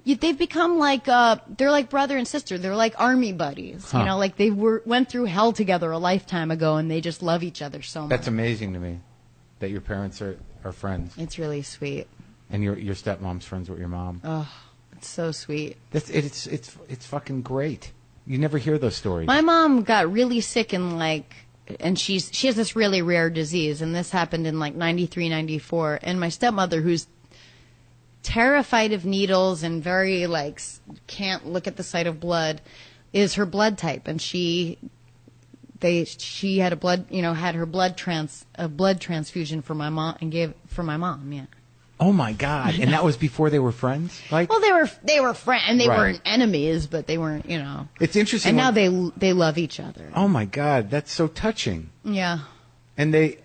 they've become like, they're like brother and sister. They're like army buddies. Huh. You know, like they went through hell together a lifetime ago, and they just love each other so much. That's amazing to me, that your parents are friends. It's really sweet. And your stepmom's friends with your mom. Oh, it's so sweet. It's fucking great. You never hear those stories. My mom got really sick and she has this really rare disease, and this happened in like 93, 94. And my stepmother, who's terrified of needles and very like can't look at the sight of blood, is her blood type, and she had had her blood transfusion for my mom and gave for my mom. Yeah. Oh my God! And that was before they were friends. Like, well, they were friends, and they Right. weren't enemies, but they weren't, It's interesting. And now they love each other. Oh my God, that's so touching. Yeah. And they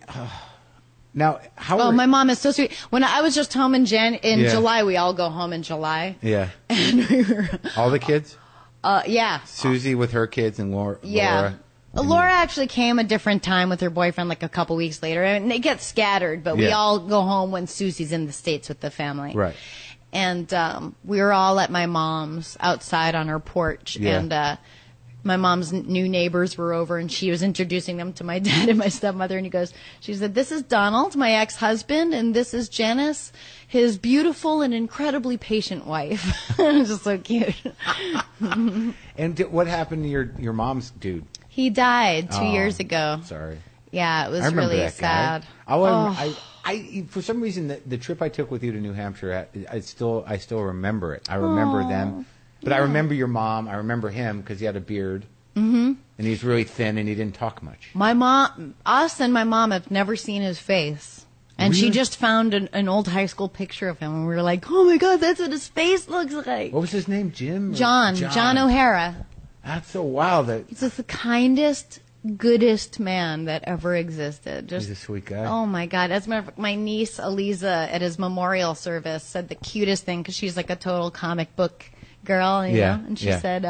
now how? Oh, are- my mom is so sweet. When I was just home in Yeah. July, we all go home in July. Yeah. And we were, All the kids. yeah. Susie with her kids and Laura. Yeah. Laura actually came a different time with her boyfriend like a couple weeks later, and they get scattered, but we Yeah. all go home when Susie's in the States with the family. Right. And we were all at my mom's outside on her porch, Yeah. and my mom's new neighbors were over, and she was introducing them to my dad and my stepmother, and she said, this is Donald, my ex-husband, and this is Janice, his beautiful and incredibly patient wife. It was just so cute. And what happened to your mom's dude? He died 2 Oh, years ago. Sorry. Yeah, it was I remember really that sad. guy. I for some reason the trip I took with you to New Hampshire, I still remember it. I remember them, but I remember your mom. I remember him because he had a beard, and he's really thin, and he didn't talk much. Us and my mom have never seen his face. And she Really? just found an old high school picture of him, and we were like, oh my God, that's what his face looks like. What was his name? Jim? Or John O'Hara. That's so wild. He's just the kindest, goodest man that ever existed. He's a sweet guy. Oh my God. As a matter of fact, my niece, Aliza, at his memorial service said the cutest thing, because she's like a total comic book girl, you know? And she said,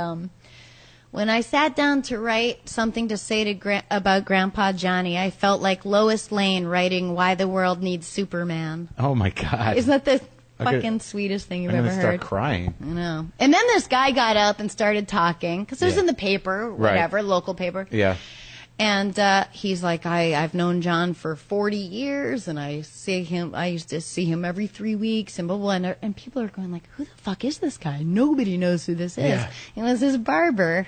when I sat down to write something to say to about Grandpa Johnny, I felt like Lois Lane writing Why the World Needs Superman. Oh my God. Isn't that the Okay. fucking sweetest thing you've I'm ever gonna start heard? crying. I know. And then this guy got up and started talking, because it was Yeah. in the paper, whatever, local paper. Yeah. And he's like, I've known John for 40 years, and I used to see him every 3 weeks, and blah, blah, blah. And people are going like, who the fuck is this guy? Nobody knows who this is. Yeah. It was his barber.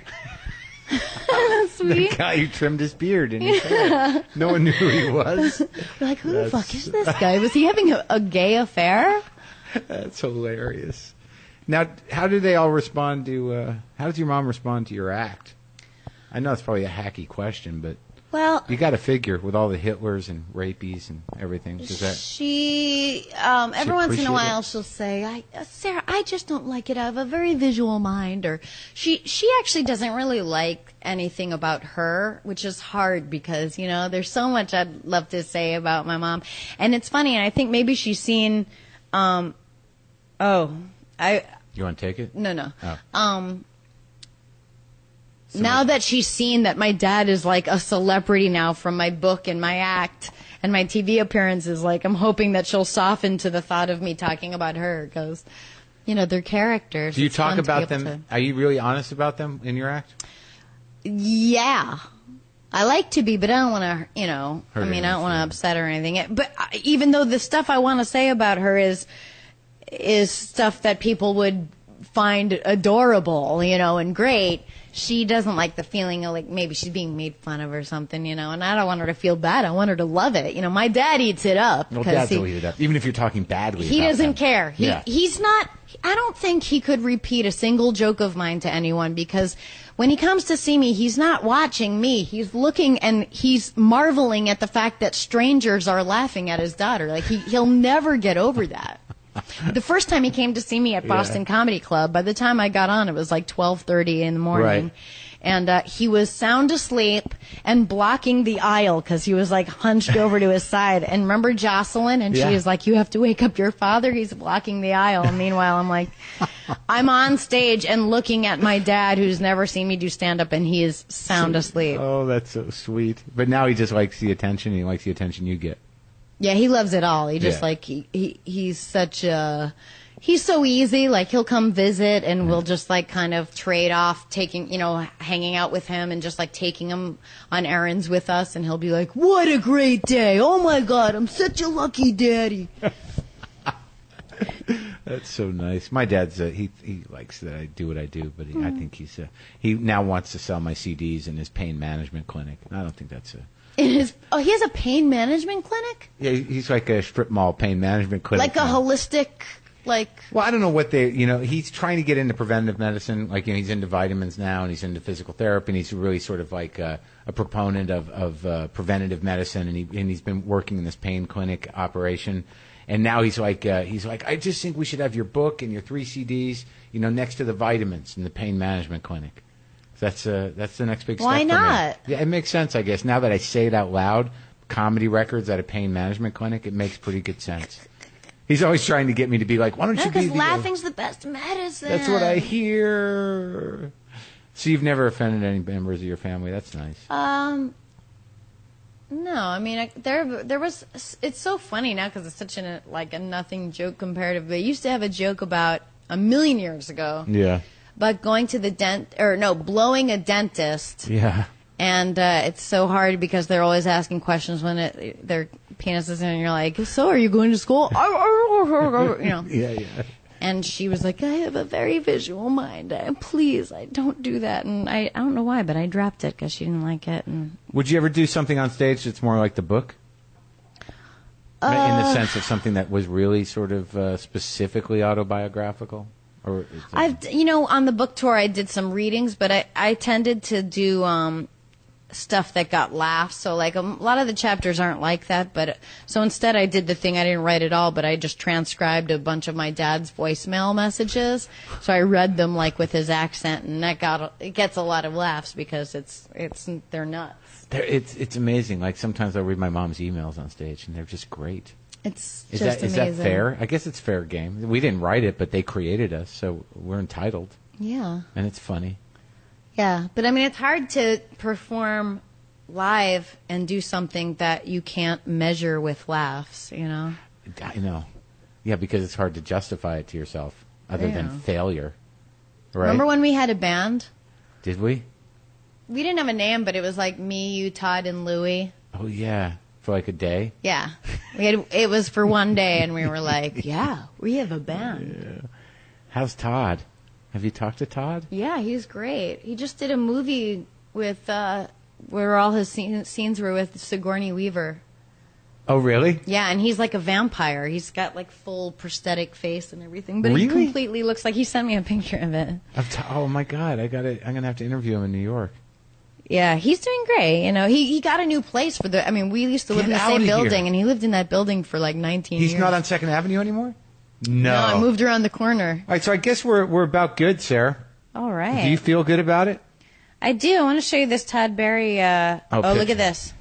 That's The sweet. guy who trimmed his beard and his hair. No one knew who he was. We're like, who the fuck is this guy? Was he having a gay affair? That's hilarious. Now, how do they all respond to? How does your mom respond to your act? I know it's probably a hacky question, but Well, you got to figure with all the Hitlers and rapies and everything. Does that? she every once in appreciate a while it? she'll say, Sarah, I just don't like it. I have a very visual mind. Or she actually doesn't really like anything about her, which is hard because, there's so much I'd love to say about my mom. And it's funny, and I think maybe she's seen a Oh, You want to take it? No. Oh. Now that she's seen that my dad is like a celebrity now from my book and my act and my TV appearances, like I'm hoping that she'll soften to the thought of me talking about her because, they're characters. Do you It's talk fun to be about able them? Are you really honest about them in your act? Yeah. I like to be, but I don't want to, I don't want to feelings. upset her or anything. But even though the stuff I want to say about her is stuff that people would find adorable, and great, she doesn't like the feeling of like maybe she's being made fun of or something, and I don't want her to feel bad. I want her to love it. My dad eats it up. Well, dads will eat it up, even if you're talking badly. He about doesn't them. care. He's not. I don't think he could repeat a single joke of mine to anyone because when he comes to see me, he's not watching me. He's looking and he's marveling at the fact that strangers are laughing at his daughter. Like he'll never get over that. The first time he came to see me at Boston Comedy Club, by the time I got on, it was like 12:30 in the morning. Right. And he was sound asleep and blocking the aisle because he was like hunched over to his side. And remember Jocelyn? And she was like, you have to wake up your father. He's blocking the aisle. And meanwhile, I'm like, I'm on stage and looking at my dad who's never seen me do stand-up, and he is sound asleep. Oh, that's so sweet. But now he just likes the attention, and he likes the attention you get. Yeah, he loves it all. He just he's such a... He's so easy, like he'll come visit and we'll just like kind of trade off taking, hanging out with him and just like taking him on errands with us, and he'll be like, what a great day. Oh my God, I'm such a lucky daddy. That's so nice. My dad's, he likes that I do what I do, but I think he now wants to sell my CDs in his pain management clinic. And I don't think that's he has a pain management clinic? Yeah, he's like a strip mall pain management clinic. Like a holistic... Well, I don't know what he's trying to get into preventative medicine. Like, he's into vitamins now, and he's into physical therapy, and he's really sort of like a proponent of preventative medicine, and he's been working in this pain clinic operation. And now he's like, I just think we should have your book and your 3 CDs, next to the vitamins in the pain management clinic. So that's the next big step. Why not? For me. Yeah, it makes sense, I guess. Now that I say it out loud, comedy records at a pain management clinic, it makes pretty good sense. He's always trying to get me to be like, why don't you be because laughing's the best medicine. That's what I hear. So you've never offended any members of your family. That's nice. No, I mean, there was. It's so funny now because it's such a nothing joke comparative. They used to have a joke about a million years ago. Yeah. About going to the blowing a dentist. Yeah. And it's so hard because they're always asking questions when their penis is in, and you're like, so are you going to school? Yeah. And she was like, I have a very visual mind. Please, I don't do that. And I don't know why, but I dropped it because she didn't like it. And would you ever do something on stage that's more like the book? In the sense of something that was really sort of specifically autobiographical? Or on the book tour, I did some readings, but I tended to do stuff that got laughs. So like a lot of the chapters aren't like that, but so instead I did the thing, I didn't write it all, but I just transcribed a bunch of my dad's voicemail messages. So I read them like with his accent, and it gets a lot of laughs because they're nuts. It's amazing. Like sometimes I'll read my mom's emails on stage, and they're just great. It's is just that amazing. Fair? I guess it's fair game. We didn't write it, but they created us, so we're entitled. Yeah. And it's funny. Yeah, but I mean, it's hard to perform live and do something that you can't measure with laughs, I know. Yeah, because it's hard to justify it to yourself other than failure. Right? Remember when we had a band? Did we? We didn't have a name, but it was like me, you, Todd, and Louie. Oh, yeah. For like a day? Yeah. It was for one day, and we were like, yeah, we have a band. Yeah. How's Todd? Have you talked to Todd? Yeah, he's great. He just did a movie with where all his scenes were with Sigourney Weaver. Oh, really? Yeah, and he's like a vampire. He's got like full prosthetic face and everything, but really? He completely looks like he sent me a picture of it. Oh my God, I'm gonna have to interview him in New York. Yeah, he's doing great. He got a new place for the. I mean, we used to live in the same building, and he lived in that building for like 19 years. He's not on 2nd Avenue anymore? No, I moved around the corner. All right, so I guess we're about good, Sarah. All right. Do you feel good about it? I do. I want to show you this Todd Barry. Look at this.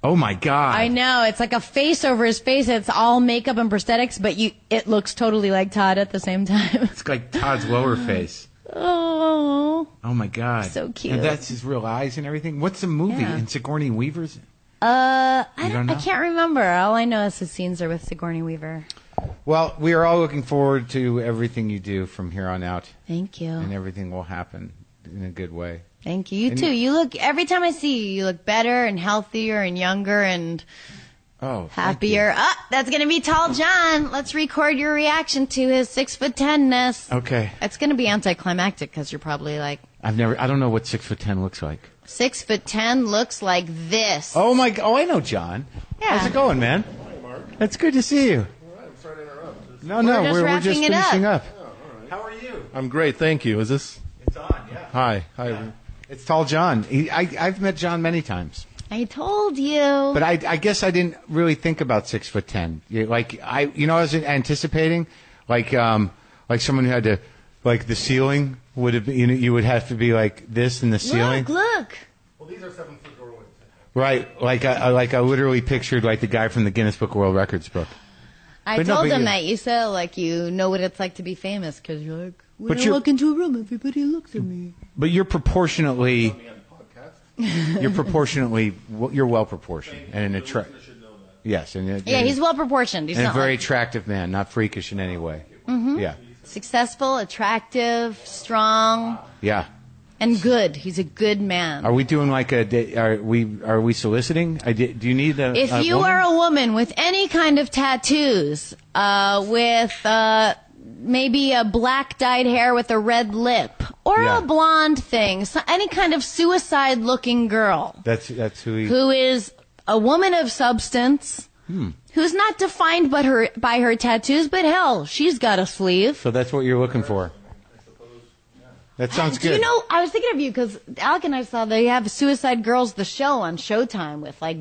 Oh my God! I know, it's like a face over his face. It's all makeup and prosthetics, but it looks totally like Todd at the same time. It's like Todd's lower face. Oh. Oh my God! So cute. And that's his real eyes and everything. What's the movie? Yeah. And Sigourney Weaver's? I know? can't remember. All I know is the scenes are with Sigourney Weaver. Well, we are all looking forward to everything you do from here on out, Thank you. and everything will happen in a good way. Thank you. You And too. You look, every time I see you, you look better and healthier and younger and Oh, happier. Ah, that's going to be Tall John. Let's record your reaction to his 6'10"ness. Okay. It's going to be anticlimactic because you're probably like, I don't know what 6'10" looks like. 6'10" looks like this. Oh I know John. Yeah. How's it going, man? Hi, Mark. It's good to see you. All right, I'm sorry to interrupt. No, We're just we're wrapping just it up. finishing up. Oh, all right. How are you? I'm great, thank you. Is this? It's on, yeah. Hi. It's Tall John. I've met John many times, I told you. but I guess I didn't really think about 6'10". I was anticipating, like someone who had to, like the ceiling would have, you would have to be like this in the ceiling, Look. Well, these are 7-foot doorways. right? Like I literally pictured like the guy from the Guinness Book of World Records book. I But no, told but him you- that you said like you know what it's like to be famous because you're like, when But I you're- walk into a room, everybody looks at me. But you're proportionately, Me on the podcast. you're well proportioned and an Listener attract. should know that. Yes, and Yeah, he's well proportioned. He's and a not very like attractive man, not freakish in any way. Mm-hmm. Yeah, successful, attractive, strong, yeah. and good. He's a good man. Are we doing like are we soliciting? Do you need a? If you woman? are a woman with any kind of tattoos, with maybe a black dyed hair with a red lip, or Yeah. a blonde thing, so any kind of suicide-looking girl that's who he. who is a woman of substance, who's not defined by her tattoos, but hell, she's got a sleeve. So that's what you're looking for. That sounds Do good. you know, I was thinking of you because Alec and I saw they have Suicide Girls, the show on Showtime with like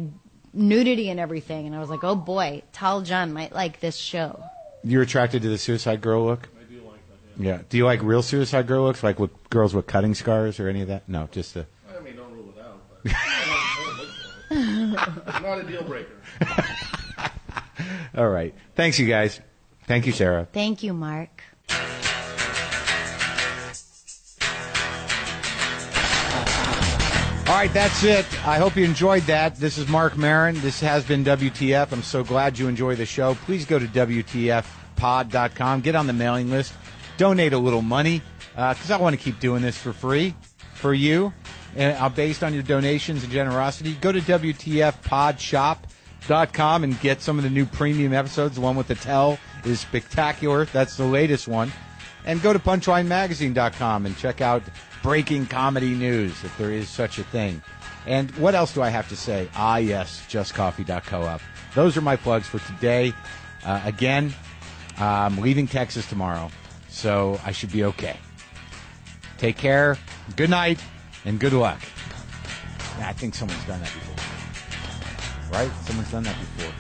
nudity and everything. And I was like, oh boy, Tall John might like this show. You're attracted to the suicide girl look? I do like that, yeah. Yeah. Do you like real suicide girl looks, like with girls with cutting scars or any of that? No, just the. I mean, don't rule it out, but I don't look for it. It's not a deal breaker. All right. Thanks, you guys. Thank you, Sarah. Thank you, Mark. All right, that's it. I hope you enjoyed that. This is Marc Maron. This has been WTF. I'm so glad you enjoy the show. Please go to WTFpod.com. Get on the mailing list. Donate a little money because I want to keep doing this for free for you. And based on your donations and generosity, go to WTFpodshop.com and get some of the new premium episodes. The one with the tell is spectacular. That's the latest one. And go to punchlinemagazine.com and check out breaking comedy news, if there is such a thing. And what else do I have to say? Yes, justcoffee.coop. Those are my plugs for today. Again, I'm leaving Texas tomorrow, so I should be okay. Take care, good night, and good luck. I think someone's done that before. Right? Someone's done that before.